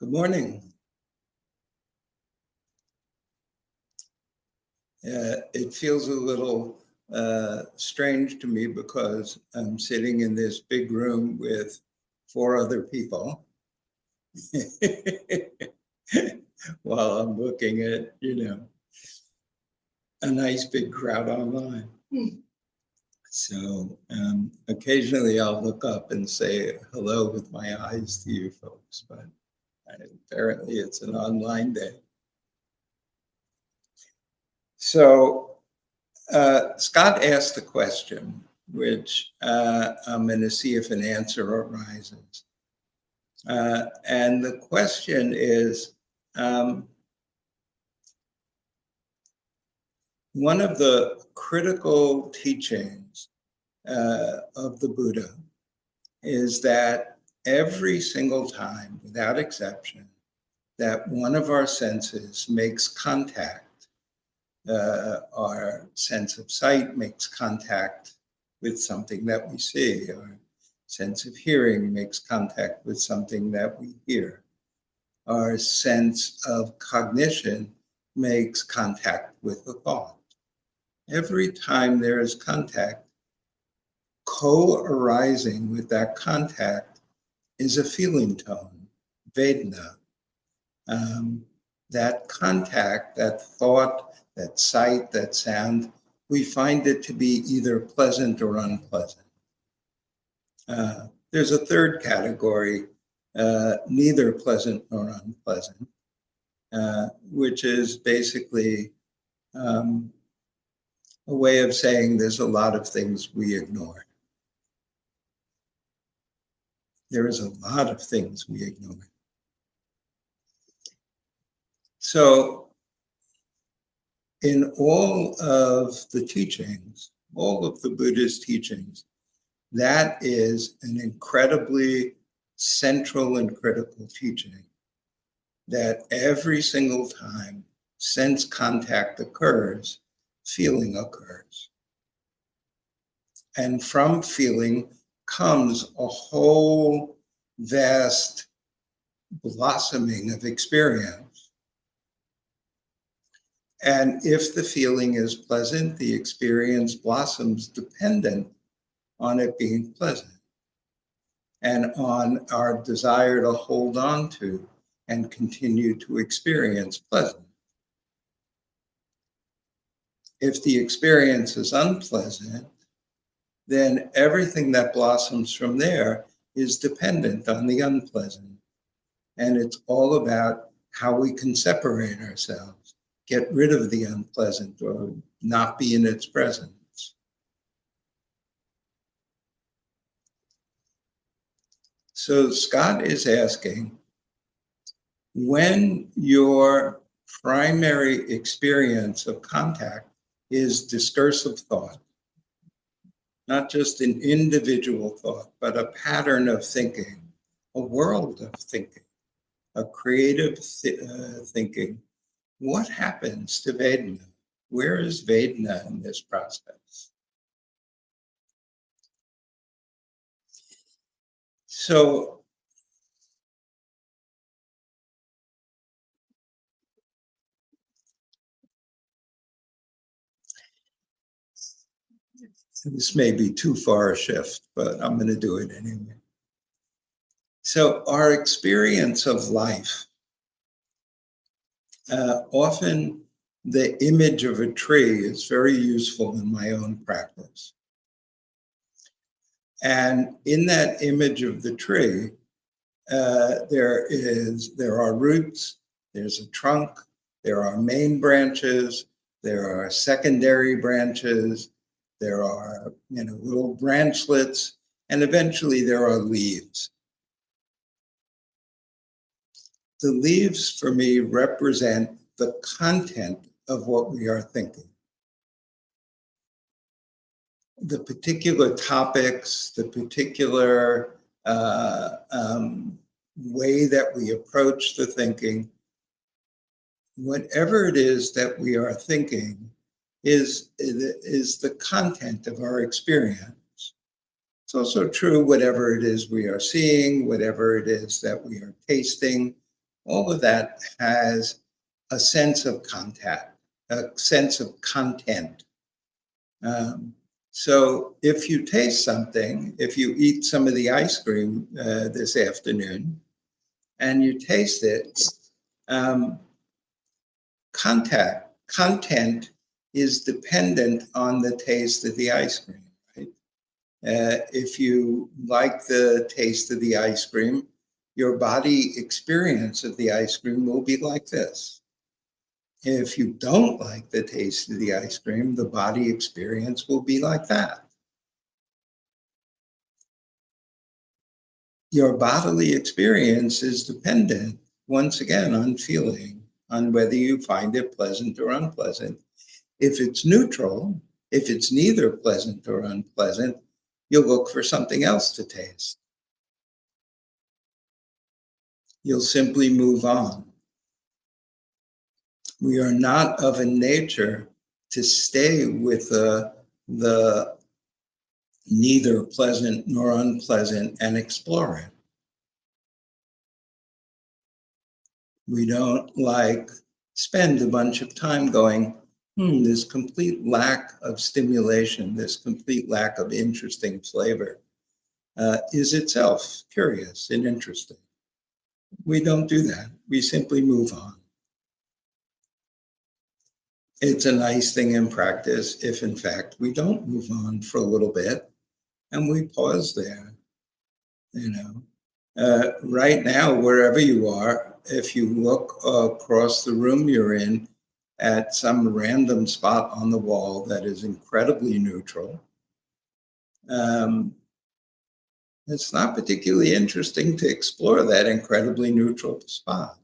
Good morning. It feels a little strange to me because I'm sitting in this big room with 4 other people while I'm looking at, a nice big crowd online. So occasionally I'll look up and say hello with my eyes to you folks, but apparently it's an online day. So Scott asked a question, which I'm going to see if an answer arises. And the question is, one of the critical teachings of the Buddha is that every single time, without exception, that one of our senses makes contact, our sense of sight makes contact with something that we see, our sense of hearing makes contact with something that we hear, our sense of cognition makes contact with a thought. Every time there is contact, co-arising with that contact is a feeling tone, Vedana. That contact, that thought, that sight, that sound, we find it to be either pleasant or unpleasant. There's a third category, neither pleasant nor unpleasant, which is basically a way of saying there's a lot of things we ignore. There is a lot of things we ignore. So in all of the teachings, all of the Buddhist teachings, that is an incredibly central and critical teaching, that every single time sense contact occurs, feeling occurs. And from feeling comes a whole vast blossoming of experience. And if the feeling is pleasant, the experience blossoms dependent on it being pleasant and on our desire to hold on to and continue to experience pleasant. If the experience is unpleasant, then everything that blossoms from there is dependent on the unpleasant. And it's all about how we can separate ourselves, get rid of the unpleasant or not be in its presence. So Scott is asking, when your primary experience of contact is discursive thought, not just an individual thought, but a pattern of thinking, a world of thinking, a creative thinking, what happens to Vedana? Where is Vedana in this process? So this may be too far a shift, but I'm going to do it anyway. So our experience of life, often the image of a tree is very useful in my own practice. And in that image of the tree, there are roots, there's a trunk, there are main branches, there are secondary branches, there are little branchlets, and eventually there are leaves. The leaves for me represent the content of what we are thinking. The particular topics, the particular way that we approach the thinking, whatever it is that we are thinking is the content of our experience. It's also true whatever it is we are seeing, whatever it is that we are tasting, all of that has a sense of contact, a sense of content. So if you taste something, if you eat some of the ice cream this afternoon and you taste it, content is dependent on the taste of the ice cream, right? If you like the taste of the ice cream, your body experience of the ice cream will be like this. If you don't like the taste of the ice cream, the body experience will be like that. Your bodily experience is dependent, once again, on feeling, on whether you find it pleasant or unpleasant. If it's neutral, if it's neither pleasant or unpleasant, you'll look for something else to taste. You'll simply move on. We are not of a nature to stay with the neither pleasant nor unpleasant and explore it. We don't spend a bunch of time going, this complete lack of stimulation, this complete lack of interesting flavor is itself curious and interesting. We don't do that. We simply move on. It's a nice thing in practice if, in fact, we don't move on for a little bit and we pause there. Right now, wherever you are, if you look across the room you're in at some random spot on the wall that is incredibly neutral, it's not particularly interesting to explore that incredibly neutral spot.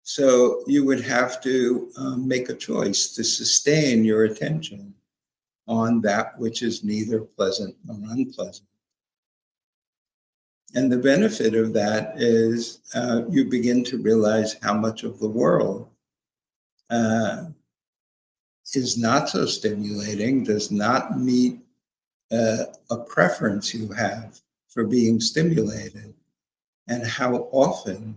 So you would have to make a choice to sustain your attention on that which is neither pleasant nor unpleasant. And the benefit of that is you begin to realize how much of the world is not so stimulating, does not meet a preference you have for being stimulated, and how often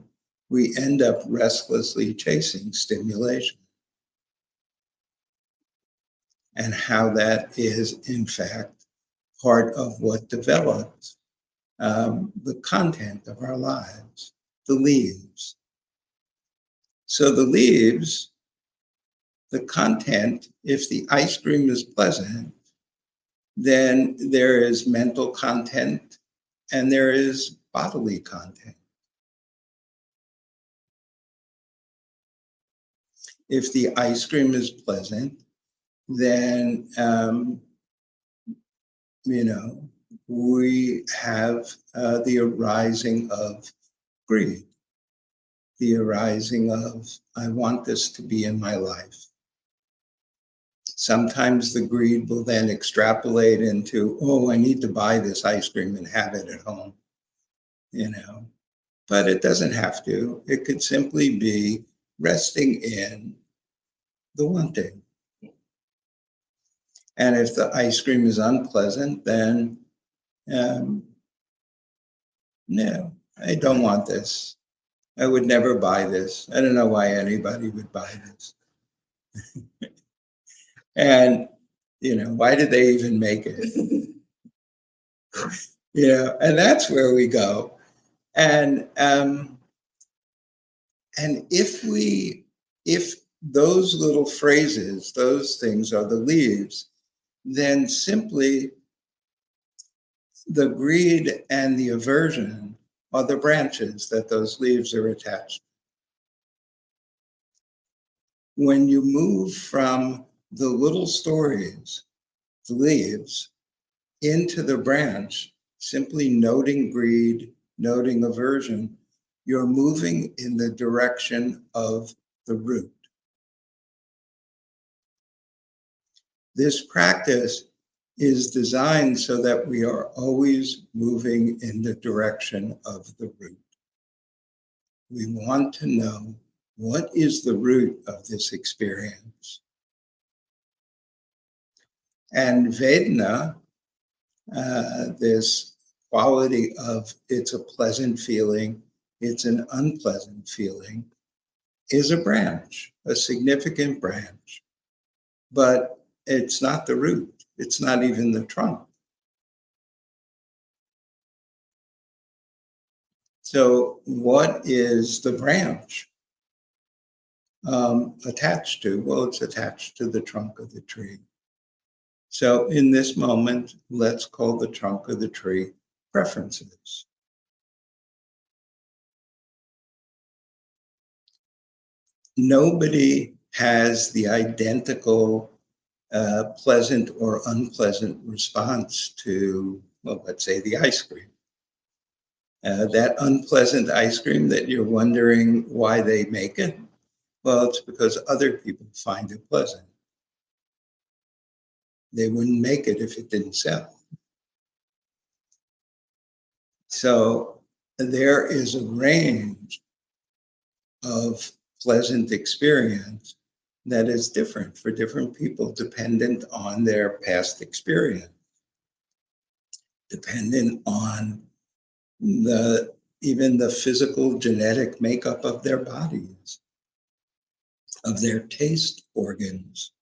we end up restlessly chasing stimulation, and how that is, in fact, part of what develops the content of our lives, the leaves. So the leaves, the content, if the ice cream is pleasant, then there is mental content and there is bodily content. If the ice cream is pleasant, then, we have the arising of greed, the arising of, I want this to be in my life. Sometimes the greed will then extrapolate into, oh, I need to buy this ice cream and have it at home, But it doesn't have to. It could simply be resting in the wanting. And if the ice cream is unpleasant, then no, I don't want this. I would never buy this. I don't know why anybody would buy this. And, why did they even make it? And that's where we go. And if those little phrases, those things are the leaves, then simply the greed and the aversion are the branches that those leaves are attached. When you move from the little stories, the leaves, into the branch, simply noting greed, noting aversion, you're moving in the direction of the root. This practice is designed so that we are always moving in the direction of the root. We want to know, what is the root of this experience? And Vedana, this quality of it's a pleasant feeling, it's an unpleasant feeling, is a branch, a significant branch, but it's not the root. It's not even the trunk. So what is the branch attached to? Well, it's attached to the trunk of the tree. So in this moment, let's call the trunk of the tree preferences. Nobody has the identical pleasant or unpleasant response to, well, let's say the ice cream. That unpleasant ice cream that you're wondering why they make it, well, it's because other people find it pleasant. They wouldn't make it if it didn't sell. So there is a range of pleasant experience that is different for different people, dependent on their past experience, dependent on even the physical genetic makeup of their bodies, of their taste organs,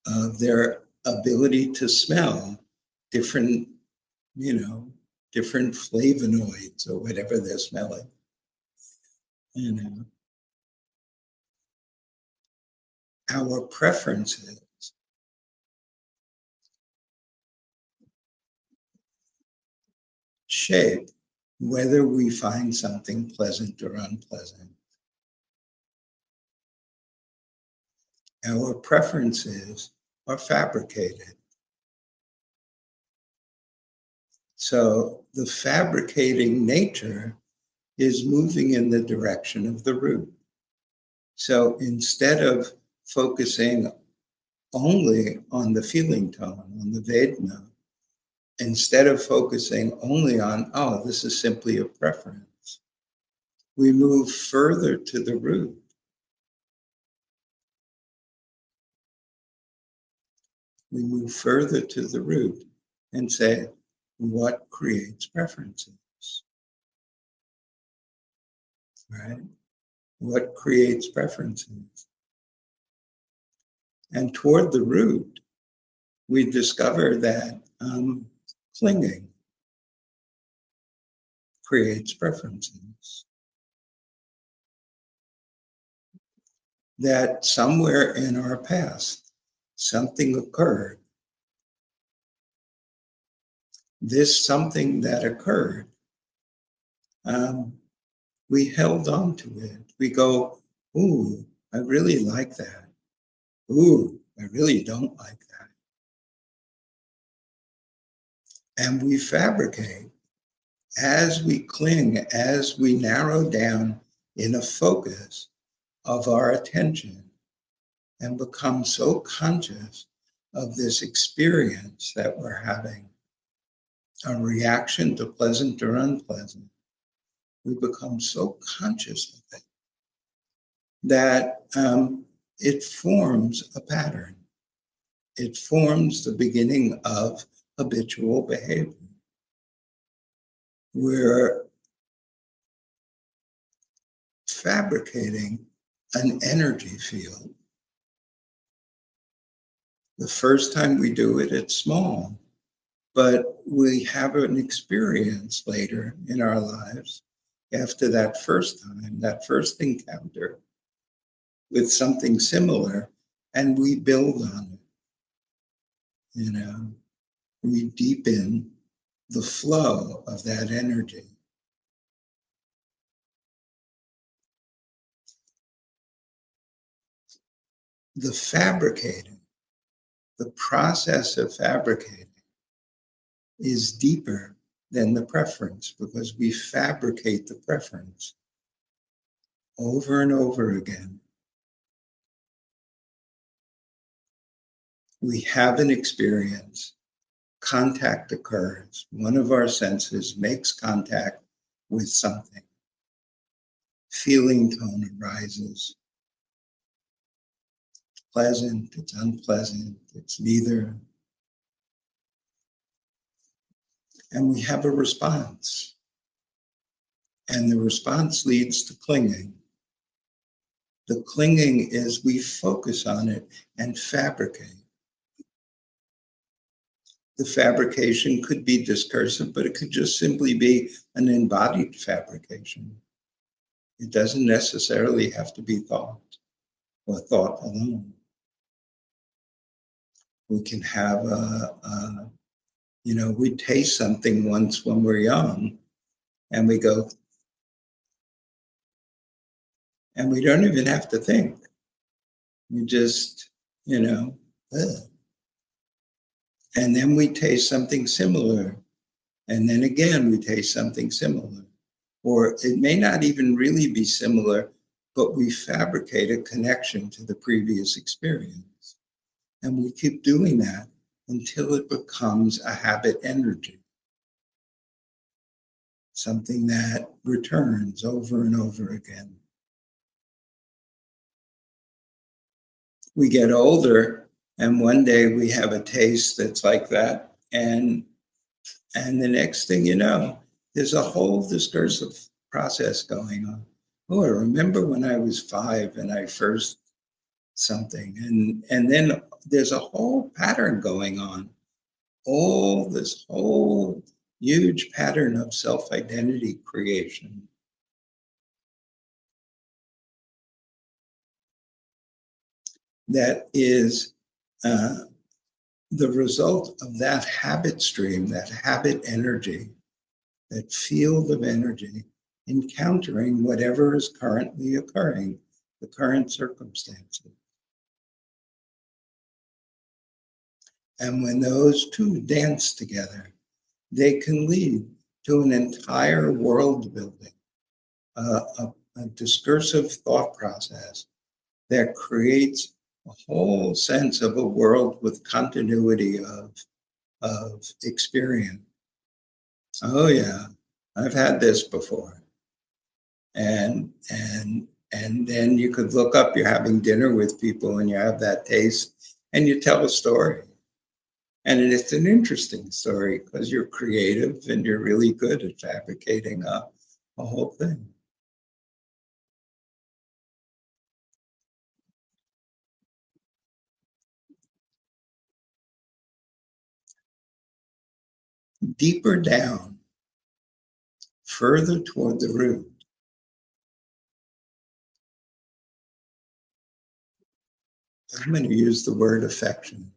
of their ability to smell different, different flavonoids or whatever they're smelling. Our preferences shape whether we find something pleasant or unpleasant. Our preferences are fabricated. So the fabricating nature is moving in the direction of the root. So instead of focusing only on the feeling tone, on the Vedana, instead of focusing only on, oh, this is simply a preference, we move further to the root. We move further to the root and say, what creates preferences? Right? What creates preferences? And toward the root, we discover that clinging creates preferences. That somewhere in our past, something occurred. This something that occurred, we held on to it. We go, ooh, I really like that. Ooh, I really don't like that. And we fabricate as we cling, as we narrow down in a focus of our attention and become so conscious of this experience that we're having, a reaction to pleasant or unpleasant. We become so conscious of it that it forms a pattern. It forms the beginning of habitual behavior. We're fabricating an energy field. The first time we do it, it's small, but we have an experience later in our lives after that first time, that first encounter with something similar, and we build on it. We deepen the flow of that energy. The fabricating, the process of fabricating is deeper than the preference because we fabricate the preference over and over again. We have an experience, contact occurs, one of our senses makes contact with something. Feeling tone arises. It's pleasant, it's unpleasant, it's neither. And we have a response. And the response leads to clinging. The clinging is we focus on it and fabricate. The fabrication could be discursive, but it could just simply be an embodied fabrication. It doesn't necessarily have to be thought or thought alone. We can have we taste something once when we're young and we go, and we don't even have to think. We just, ugh. And then we taste something similar. And then again, we taste something similar. Or it may not even really be similar, but we fabricate a connection to the previous experience. And we keep doing that until it becomes a habit energy. Something that returns over and over again. We get older, and one day we have a taste that's like that, and the next thing you know, there's a whole discursive process going on. Oh, I remember when I was 5 and I first something, and then there's a whole pattern going on. All this whole huge pattern of self-identity creation. That is the result of that habit stream, that habit energy, that field of energy, encountering whatever is currently occurring, the current circumstances. And when those two dance together, they can lead to an entire world building, a discursive thought process that creates a whole sense of a world with continuity of experience. Oh yeah, I've had this before. And then you could look up, you're having dinner with people and you have that taste and you tell a story. And it's an interesting story because you're creative and you're really good at fabricating a whole thing. Deeper down, further toward the root, I'm going to use the word affection.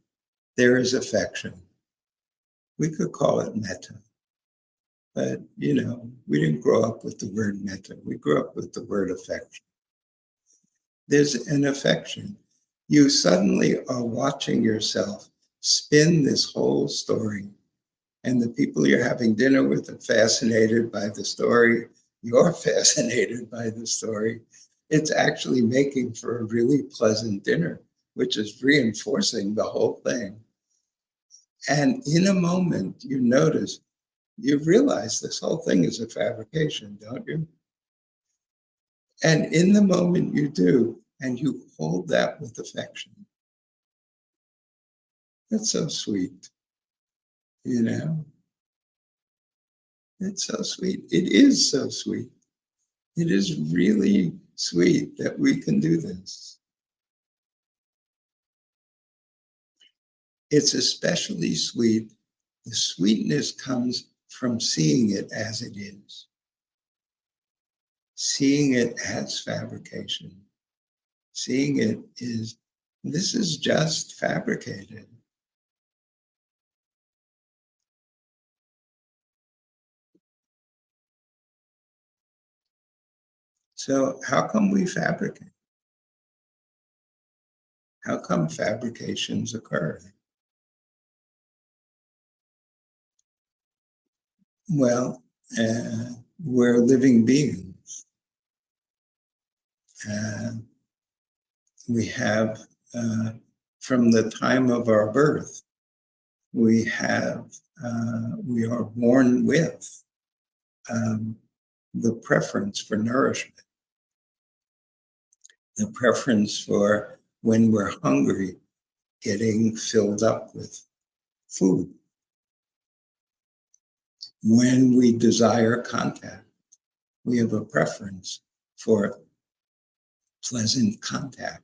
There is affection. We could call it metta. But, we didn't grow up with the word metta. We grew up with the word affection. There's an affection. You suddenly are watching yourself spin this whole story. And the people you're having dinner with are fascinated by the story. You're fascinated by the story. It's actually making for a really pleasant dinner, which is reinforcing the whole thing. And in a moment, you notice, you realize this whole thing is a fabrication, don't you? And in the moment you do, and you hold that with affection. That's so sweet, It's so sweet. It is so sweet. It is really sweet that we can do this. It's especially sweet. The sweetness comes from seeing it as it is. Seeing it as fabrication. Seeing it is, this is just fabricated. So how come we fabricate? How come fabrications occur? Well, we're living beings. We have, from the time of our birth, we are born with the preference for nourishment, the preference for, when we're hungry, getting filled up with food. When we desire contact, we have a preference for pleasant contact.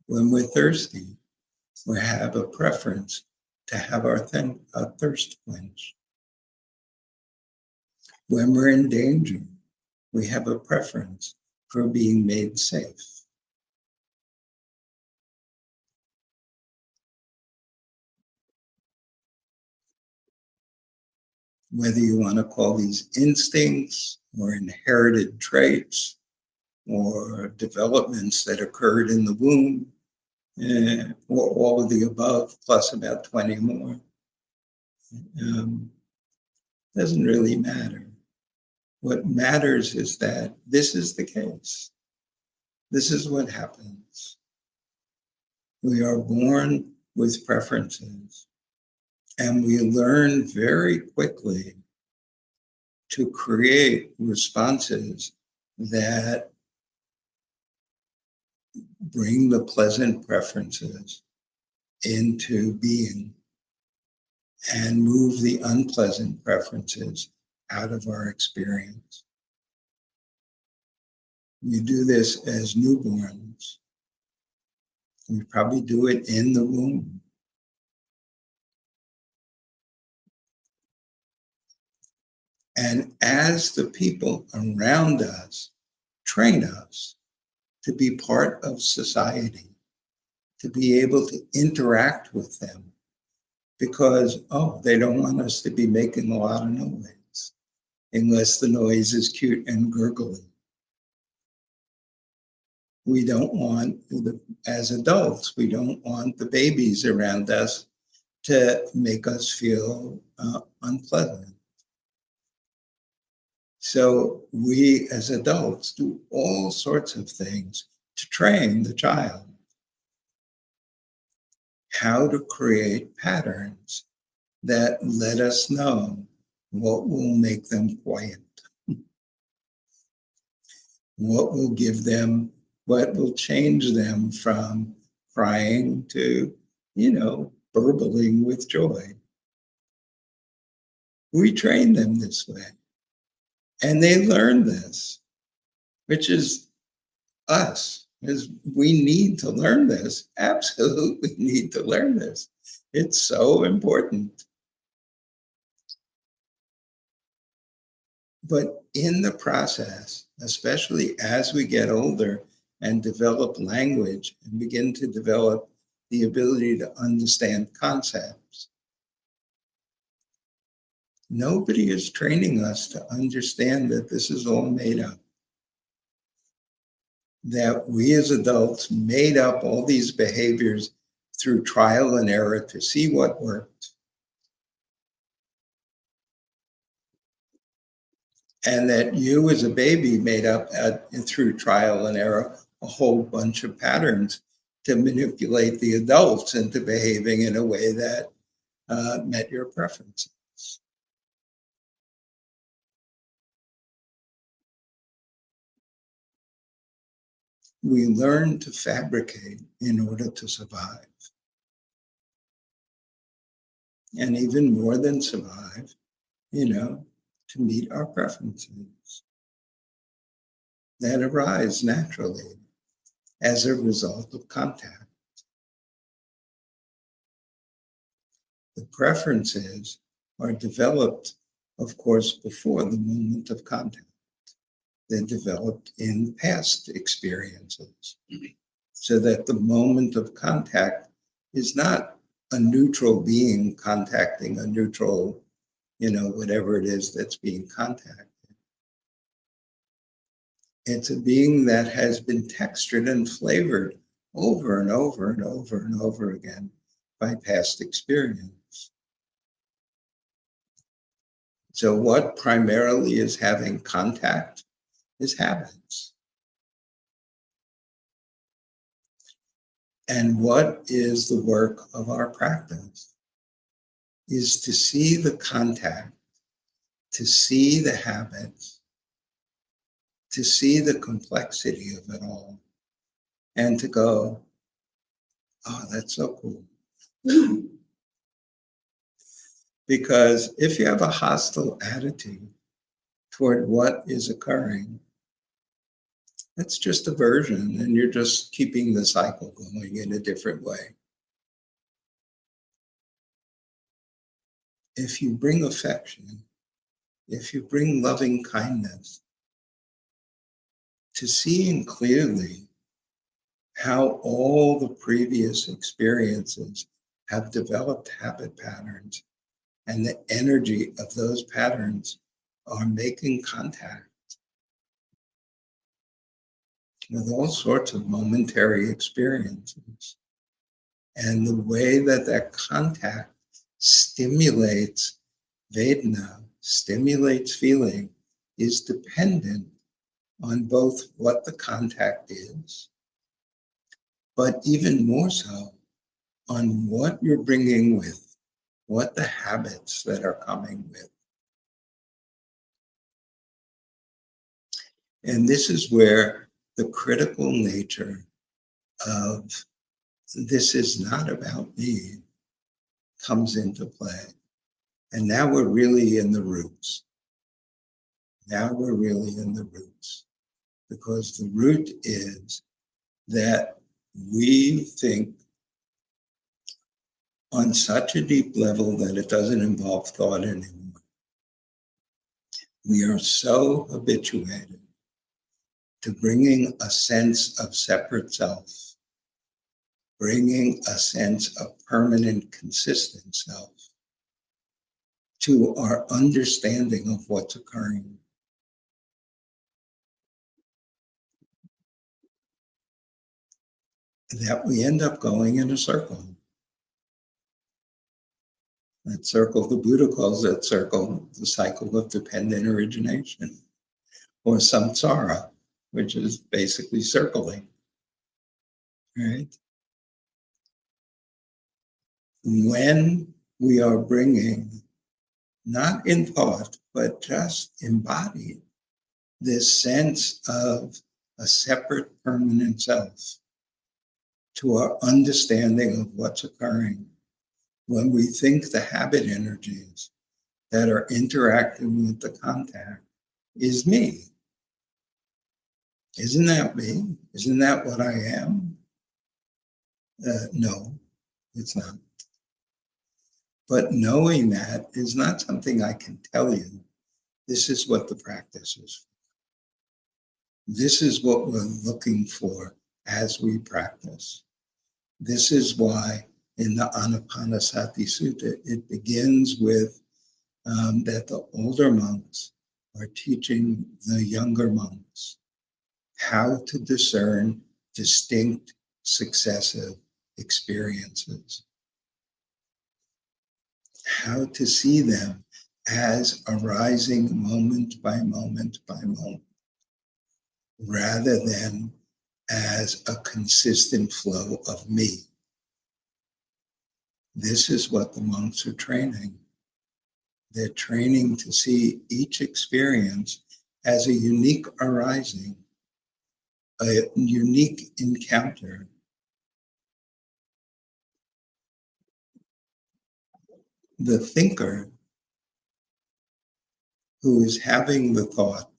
When we're thirsty, we have a preference to have our thirst quenched. When we're in danger, we have a preference for being made safe. Whether you want to call these instincts or inherited traits or developments that occurred in the womb, or all of the above, plus about 20 more, doesn't really matter. What matters is that this is the case. This is what happens. We are born with preferences, and we learn very quickly to create responses that bring the pleasant preferences into being and move the unpleasant preferences out of our experience. We do this as newborns. We probably do it in the womb. And as the people around us train us to be part of society, to be able to interact with them, because, they don't want us to be making a lot of noise, unless the noise is cute and gurgly. We don't want, as adults, we don't want the babies around us to make us feel unpleasant. So we as adults do all sorts of things to train the child how to create patterns that let us know what will make them quiet, what will give them, what will change them from crying to, burbling with joy. We train them this way. And they learn this, which is us. We need to learn this, absolutely need to learn this. It's so important. But in the process, especially as we get older and develop language and begin to develop the ability to understand concepts, nobody is training us to understand that this is all made up. That we as adults made up all these behaviors through trial and error to see what worked. And that you as a baby made up through trial and error a whole bunch of patterns to manipulate the adults into behaving in a way that met your preferences. We learn to fabricate in order to survive. And even more than survive, to meet our preferences that arise naturally as a result of contact. The preferences are developed, of course, before the moment of contact. They're developed in past experiences, so that the moment of contact is not a neutral being contacting a neutral, whatever it is that's being contacted. It's a being that has been textured and flavored over and over and over and over again by past experience. So what primarily is having contact is habits. And what is the work of our practice is to see the contact, to see the habits, to see the complexity of it all, and to go, that's so cool. Because if you have a hostile attitude toward what is occurring, that's just aversion, and you're just keeping the cycle going in a different way. If you bring affection, if you bring loving kindness, to seeing clearly how all the previous experiences have developed habit patterns, and the energy of those patterns are making contact with all sorts of momentary experiences. And the way that that contact stimulates Vedana, stimulates feeling, is dependent on both what the contact is, but even more so on what you're bringing with, what the habits that are coming with. And this is where the critical nature of this is not about me comes into play. And now we're really in the roots. Now we're really in the roots. Because the root is that we think on such a deep level that it doesn't involve thought anymore. We are so habituated to bringing a sense of separate self, bringing a sense of permanent, consistent self to our understanding of what's occurring. That we end up going in a circle. That circle, the Buddha calls that circle the cycle of dependent origination, or samsara, which is basically circling, right? When we are bringing, not in thought, but just embodied, this sense of a separate permanent self to our understanding of what's occurring, when we think the habit energies that are interacting with the contact is me. Isn't that me? Isn't that what I am? No, it's not. But knowing that is not something I can tell you. This is what the practice is. This is what we're looking for as we practice. This is why in the Anapana Sati Sutta, it begins with that the older monks are teaching the younger monks how to discern distinct successive experiences, how to see them as arising moment by moment by moment, rather than as a consistent flow of me. This is what the monks are training. They're training to see each experience as a unique arising, a unique encounter. The thinker who is having the thought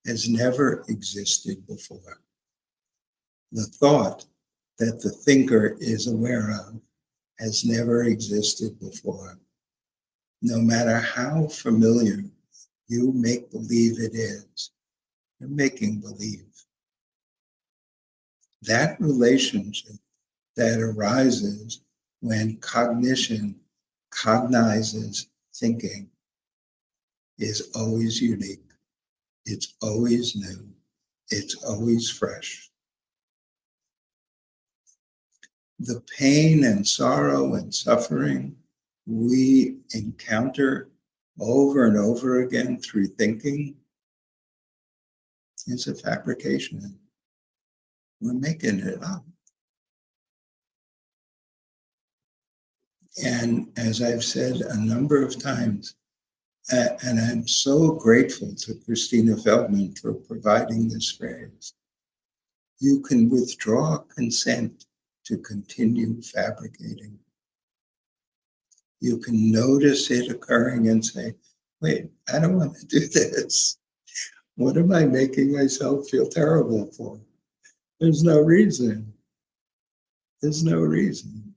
has never existed before. The thought that the thinker is aware of has never existed before. No matter how familiar you make believe it is, you're making believe. That relationship that arises when cognition cognizes thinking is always unique. It's always new. It's always fresh. The pain and sorrow and suffering we encounter over and over again through thinking is a fabrication. We're making it up. And as I've said a number of times, and I'm so grateful to Christina Feldman for providing this phrase, you can withdraw consent to continue fabricating. You can notice it occurring and say, wait, I don't want to do this. What am I making myself feel terrible for? There's no reason. There's no reason.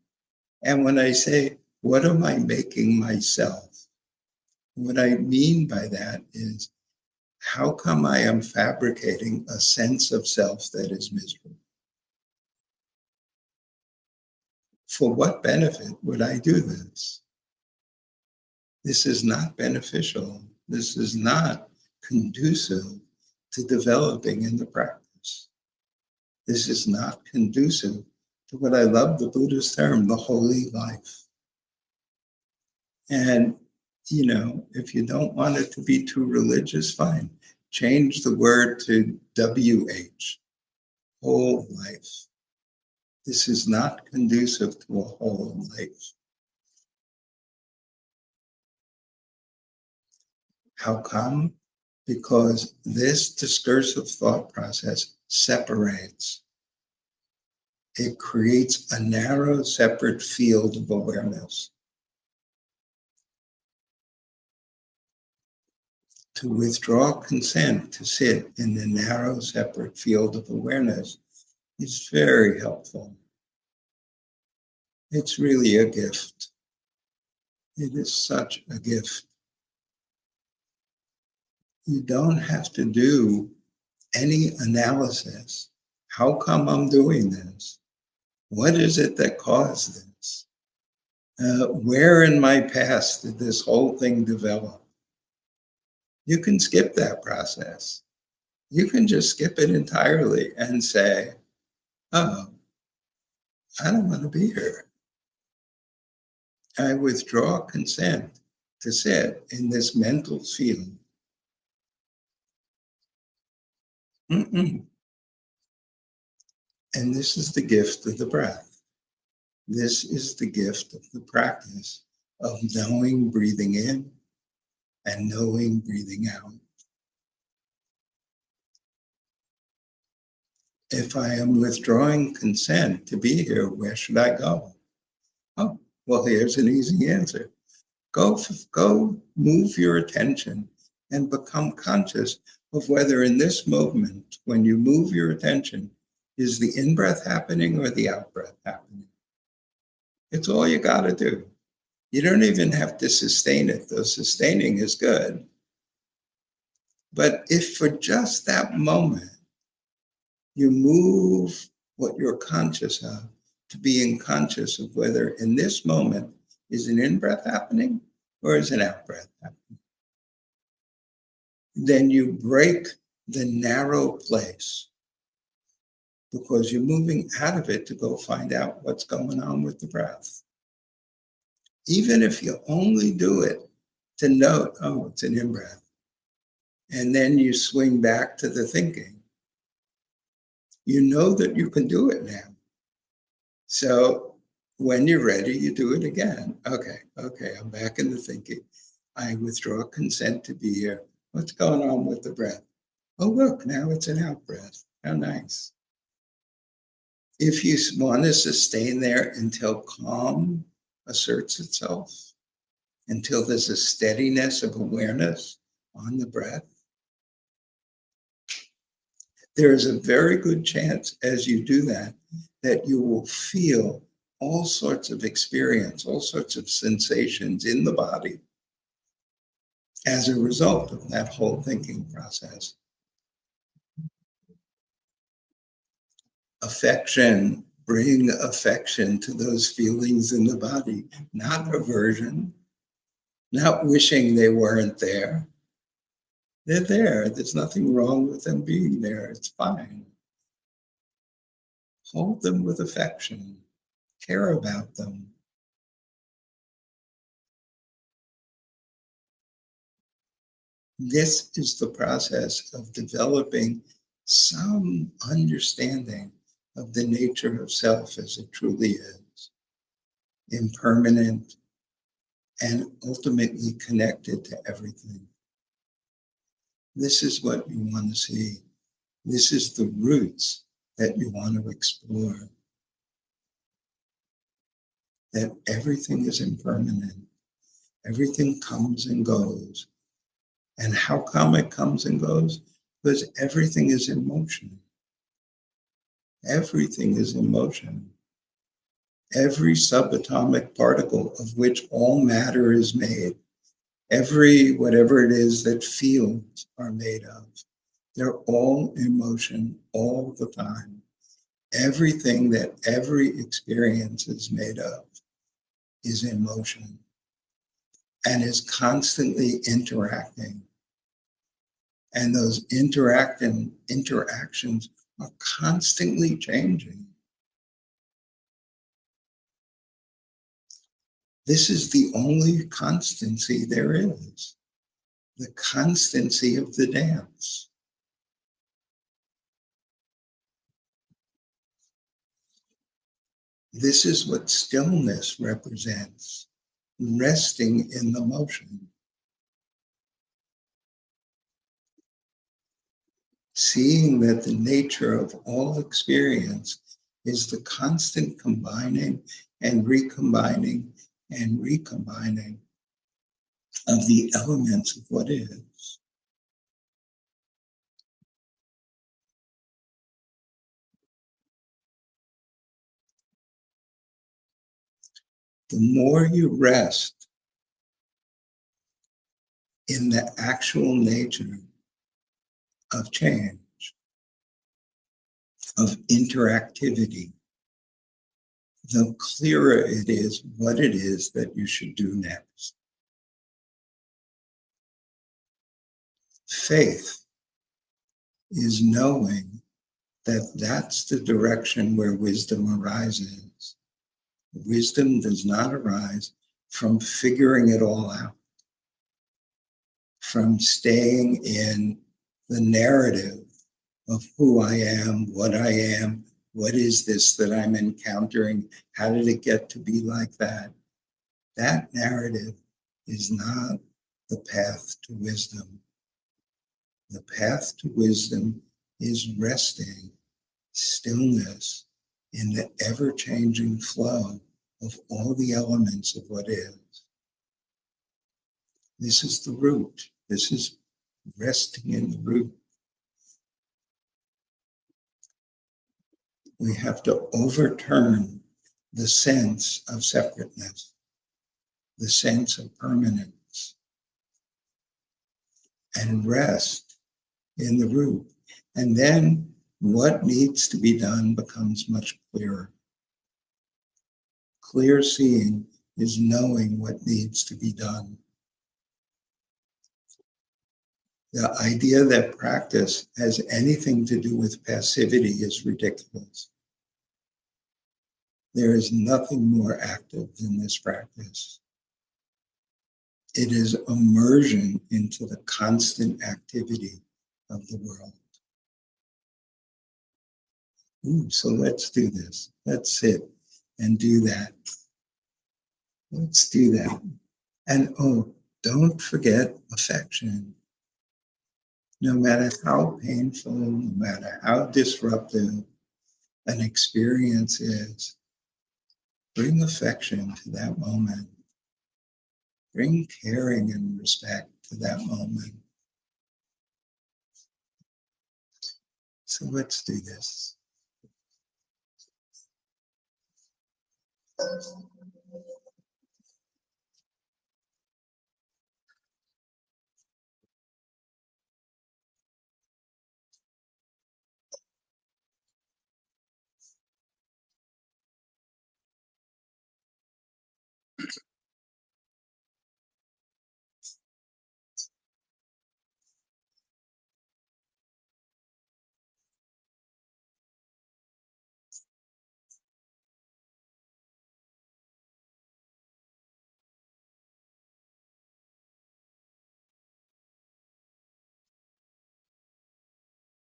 And when I say, what am I making myself? What I mean by that is, how come I am fabricating a sense of self that is miserable? For what benefit would I do this? This is not beneficial. This is not conducive to developing in the practice. This is not conducive to what I love the Buddhist term, the holy life. And, if you don't want it to be too religious, fine. Change the word to WH, whole life. This is not conducive to a whole life. How come? Because this discursive thought process separates. It creates a narrow, separate field of awareness. To withdraw consent to sit in the narrow, separate field of awareness is very helpful. It's really a gift. It is such a gift. You don't have to do any analysis. How come I'm doing this? What is it that caused this? Where in my past did this whole thing develop? You can skip that process. You can just skip it entirely and say, oh, I don't want to be here. I withdraw consent to sit in this mental field. And this is the gift of the breath. This is the gift of the practice of knowing breathing in and knowing breathing out. If I am withdrawing consent to be here, where should I go? Oh, well, here's an easy answer. Go move your attention and become conscious of whether in this moment, when you move your attention, is the in-breath happening or the out-breath happening? It's all you got to do. You don't even have to sustain it, though sustaining is good. But if for just that moment, you move what you're conscious of to being conscious of whether in this moment is an in-breath happening or is an out-breath happening, then you break the narrow place because you're moving out of it to go find out what's going on with the breath. Even if you only do it to note, oh, it's an in-breath, and then you swing back to the thinking, you know that you can do it now. So when you're ready, you do it again. Okay, I'm back in the thinking. I withdraw consent to be here. What's going on with the breath? Oh, look, now it's an out breath. How nice. If you want to sustain there until calm asserts itself, until there's a steadiness of awareness on the breath, there is a very good chance as you do that, that you will feel all sorts of experience, all sorts of sensations in the body as a result of that whole thinking process. Affection, bring affection to those feelings in the body, not aversion, not wishing they weren't there. They're there. There's nothing wrong with them being there. It's fine. Hold them with affection. Care about them. This is the process of developing some understanding of the nature of self as it truly is, impermanent and ultimately connected to everything. This is what you want to see. This is the roots that you want to explore. That everything is impermanent. Everything comes and goes. And how come it comes and goes? Because everything is in motion. Everything is in motion. Every subatomic particle of which all matter is made, every whatever it is that fields are made of, they're all in motion all the time. Everything that every experience is made of is in motion and is constantly interacting. And those interactions are constantly changing. This is the only constancy there is, the constancy of the dance. This is what stillness represents, resting in the motion. Seeing that the nature of all experience is the constant combining and recombining and recombining of the elements of what is. The more you rest in the actual nature of change, of interactivity, the clearer it is what it is that you should do next. Faith is knowing that that's the direction where wisdom arises. Wisdom does not arise from figuring it all out, from staying in the narrative of who I am, what is this that I'm encountering, how did it get to be like that? That narrative is not the path to wisdom. The path to wisdom is resting, stillness in the ever-changing flow of all the elements of what is. This is the root. This is resting in the root. We have to overturn the sense of separateness, the sense of permanence, and rest in the root. And then what needs to be done becomes much clearer. Clear seeing is knowing what needs to be done. The idea that practice has anything to do with passivity is ridiculous. There is nothing more active than this practice. It is immersion into the constant activity of the world. So let's do this. Let's sit and do that. Let's do that. And don't forget affection. No matter how painful, no matter how disruptive an experience is, bring affection to that moment. Bring caring and respect to that moment. So let's do this.